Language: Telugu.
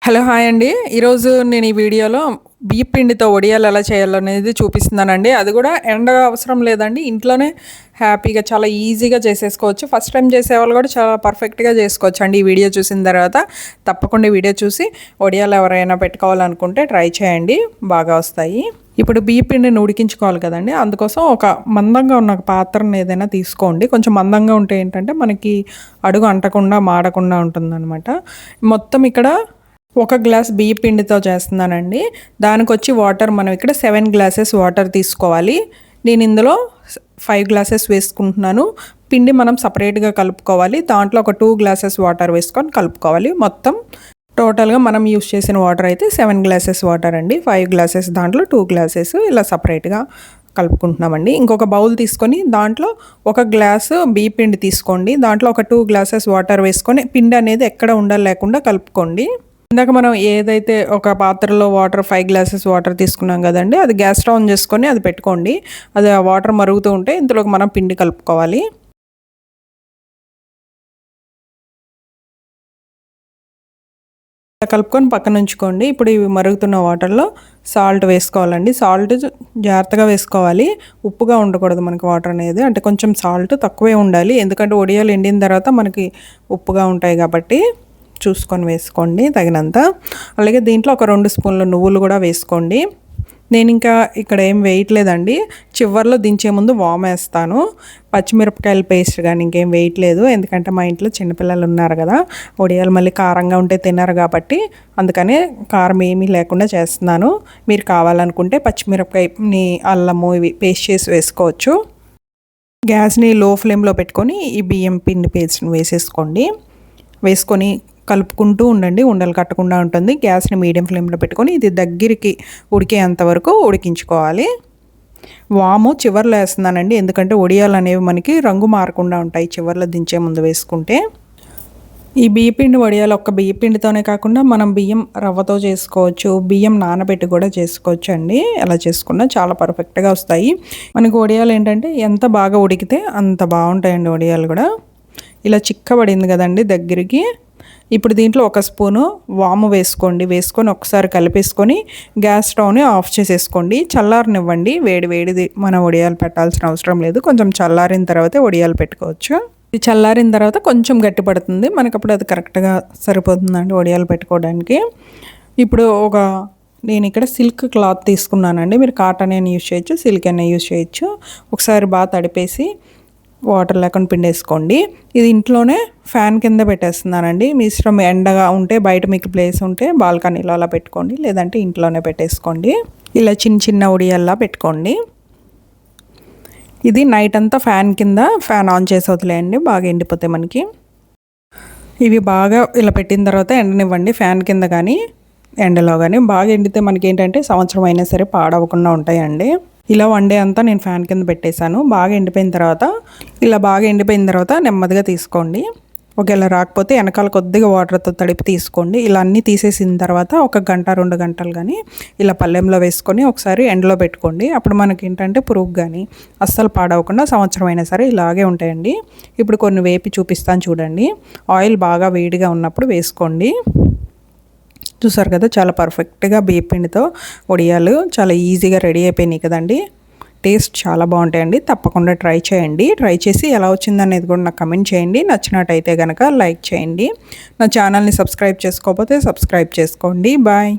హలో హాయ్ అండి. ఈరోజు నేను ఈ వీడియోలో బియ్యం పిండితో వడియాలు ఎలా చేయాలనేది చూపిస్తున్నానండి. అది కూడా ఎండ అవసరం లేదండి, ఇంట్లోనే హ్యాపీగా చాలా ఈజీగా చేసేసుకోవచ్చు. ఫస్ట్ టైం చేసేవాళ్ళు కూడా చాలా పర్ఫెక్ట్గా చేసుకోవచ్చు అండి. ఈ వీడియో చూసిన తర్వాత తప్పకుండా ఈ వీడియో చూసి వడియాలు ఎవరైనా పెట్టుకోవాలనుకుంటే ట్రై చేయండి, బాగా వస్తాయి. ఇప్పుడు బియ్యం పిండిని ఉడికించుకోవాలి కదండి, అందుకోసం ఒక మందంగా ఉన్న ఒక పాత్రను ఏదైనా తీసుకోండి. కొంచెం మందంగా ఉంటే ఏంటంటే మనకి అడుగు అంటకుండా మాడకుండా ఉంటుందన్నమాట. మొత్తం ఇక్కడ ఒక గ్లాస్ బియ్యం పిండితో చేస్తున్నానండి. దానికి వచ్చి వాటర్ మనం ఇక్కడ 7 గ్లాసెస్ వాటర్ తీసుకోవాలి. నేను ఇందులో 5 గ్లాసెస్ వేసుకుంటున్నాను. పిండి మనం సపరేట్గా కలుపుకోవాలి. దాంట్లో ఒక 2 గ్లాసెస్ వాటర్ వేసుకొని కలుపుకోవాలి. మొత్తం టోటల్గా మనం యూస్ చేసిన వాటర్ అయితే 7 గ్లాసెస్ వాటర్ అండి. 5 గ్లాసెస్ దాంట్లో 2 గ్లాసెస్ ఇలా సపరేట్గా కలుపుకుంటున్నామండి. ఇంకొక బౌల్ తీసుకొని దాంట్లో ఒక గ్లాసు బియ్యం పిండి తీసుకోండి. దాంట్లో ఒక 2 గ్లాసెస్ వాటర్ వేసుకొని పిండి అనేది ఎక్కడ ఉండాలి లేకుండా కలుపుకోండి. ఇందాక మనం ఏదైతే ఒక పాత్రలో వాటర్ 5 గ్లాసెస్ వాటర్ తీసుకున్నాం కదండి, అది గ్యాస్ స్టవ్ ఆన్ చేసుకొని అది పెట్టుకోండి. అది ఆ వాటర్ మరుగుతూ ఉంటే ఇందులోకి మనం పిండి కలుపుకోవాలి. కలుపుకొని పక్కన ఉంచుకోండి. ఇప్పుడు ఇవి మరుగుతున్న వాటర్లో సాల్ట్ వేసుకోవాలండి. సాల్ట్ జాగ్రత్తగా వేసుకోవాలి, ఉప్పుగా ఉండకూడదు మనకి వాటర్ అనేది. అంటే కొంచెం సాల్ట్ తక్కువే ఉండాలి, ఎందుకంటే వడియాలు ఎండిన తర్వాత మనకి ఉప్పుగా ఉంటాయి కాబట్టి చూసుకొని వేసుకోండి తగినంత. అలాగే దీంట్లో ఒక 2 స్పూన్ల నువ్వులు కూడా వేసుకోండి. నేను ఇంకా ఇక్కడ ఏం వేయట్లేదండి, చివర్లో దించే ముందు వామ్ వేస్తాను. పచ్చిమిరపకాయల పేస్ట్ కానీ ఇంకేం వేయట్లేదు, ఎందుకంటే మా ఇంట్లో చిన్నపిల్లలు ఉన్నారు కదా, వడియాలు మళ్ళీ కారంగా ఉంటే తిన్నారు కాబట్టి అందుకనే కారం ఏమీ లేకుండా చేస్తున్నాను. మీరు కావాలనుకుంటే పచ్చిమిరపకాయని అల్లము ఇవి పేస్ట్ చేసి వేసుకోవచ్చు. గ్యాస్ని లో ఫ్లేమ్లో పెట్టుకొని ఈ బియ్యం పిండి పేస్ట్ని వేసేసుకోండి. వేసుకొని కలుపుకుంటూ ఉండండి, ఉండలు కట్టకుండా ఉంటుంది. గ్యాస్ని మీడియం ఫ్లేమ్లో పెట్టుకొని ఇది దగ్గరికి ఉడికేంత వరకు ఉడికించుకోవాలి. వాము చివర్లో వేస్తున్నానండి, ఎందుకంటే వడియాలు అనేవి మనకి రంగు మారకుండా ఉంటాయి చివర్లో దించే ముందు వేసుకుంటే. ఈ బియ్యపిండి వడియాలు ఒక్క బియ్యపిండితోనే కాకుండా మనం బియ్యం రవ్వతో చేసుకోవచ్చు, బియ్యం నానబెట్టి కూడా చేసుకోవచ్చు అండి. ఎలా చేసుకున్నా చాలా పర్ఫెక్ట్గా వస్తాయి. మనకి వడియాలు ఏంటంటే ఎంత బాగా ఉడికితే అంత బాగుంటాయండి వడియాలు కూడా. ఇలా చిక్కబడింది కదండి దగ్గరికి. ఇప్పుడు దీంట్లో ఒక స్పూను వాము వేసుకోండి. వేసుకొని ఒకసారి కలిపేసుకొని గ్యాస్ స్టవ్ని ఆఫ్ చేసేసుకోండి. చల్లారనివ్వండి. వేడిది మన వడియాలు పెట్టాల్సిన అవసరం లేదు, కొంచెం చల్లారిన తర్వాతే వడియాలు పెట్టుకోవచ్చు. ఇది చల్లారిన తర్వాత కొంచెం గట్టి పడుతుంది మనకు, అప్పుడు అది కరెక్ట్గా సరిపోతుందండి వడియాలు పెట్టుకోవడానికి. ఇప్పుడు నేను ఇక్కడ సిల్క్ క్లాత్ తీసుకున్నానండి. మీరు కాటన్ అయినా యూజ్ చేయొచ్చు, సిల్క్ అయినా యూజ్ చేయొచ్చు. ఒకసారి బాగా తడిపేసి వాటర్ లేకుండా పిండేసుకోండి. ఇది ఇంట్లోనే ఫ్యాన్ కింద పెట్టేస్తున్నానండి. మీ ఇష్టం, ఎండగా ఉంటే బయట మీకు ప్లేస్ ఉంటే బాల్కనీలో అలా పెట్టుకోండి, లేదంటే ఇంట్లోనే పెట్టేసుకోండి. ఇలా చిన్న ఉడియల్లా పెట్టుకోండి. ఇది నైట్ అంతా ఫ్యాన్ కింద ఫ్యాన్ ఆన్ చేసి వదిలేయండి, బాగా ఎండిపోతాయి మనకి. ఇవి బాగా ఇలా పెట్టిన తర్వాత ఎండనివ్వండి, ఫ్యాన్ కింద కానీ ఎండలో కానీ. బాగా ఎండితే మనకి ఏంటంటే సంవత్సరం అయినా సరే పాడవకుండా ఉంటాయండి. ఇలా వన్ డే అంతా నేను ఫ్యాన్ కింద పెట్టేశాను. బాగా ఎండిపోయిన తర్వాత నెమ్మదిగా తీసుకోండి. ఒకవేళ రాకపోతే వెనకాల కొద్దిగా వాటర్తో తడిపి తీసుకోండి. ఇలా అన్నీ తీసేసిన తర్వాత 1 గంట 2 గంటలు కానీ ఇలా పళ్ళెంలో వేసుకొని ఒకసారి ఎండలో పెట్టుకోండి. అప్పుడు మనకి ఏంటంటే పురుగు కానీ అస్సలు పాడవకుండా సంవత్సరం అయినా సరే ఇలాగే ఉంటాయండి. ఇప్పుడు కొన్ని వేపి చూపిస్తాను చూడండి. ఆయిల్ బాగా వేడిగా ఉన్నప్పుడు వేసుకోండి. చూసారు కదా, చాలా పర్ఫెక్ట్గా బియ్యం పిండితో వడియాలు చాలా ఈజీగా రెడీ అయిపోయినాయి కదండి. టేస్ట్ చాలా బాగుంటాయండి, తప్పకుండా ట్రై చేయండి. ట్రై చేసి ఎలా వచ్చిందనేది కూడా నాకు కమెంట్ చేయండి. నచ్చినట్టయితే కనుక లైక్ చేయండి. నా ఛానల్ని సబ్స్క్రైబ్ చేసుకోకపోతే సబ్స్క్రైబ్ చేసుకోండి. బాయ్.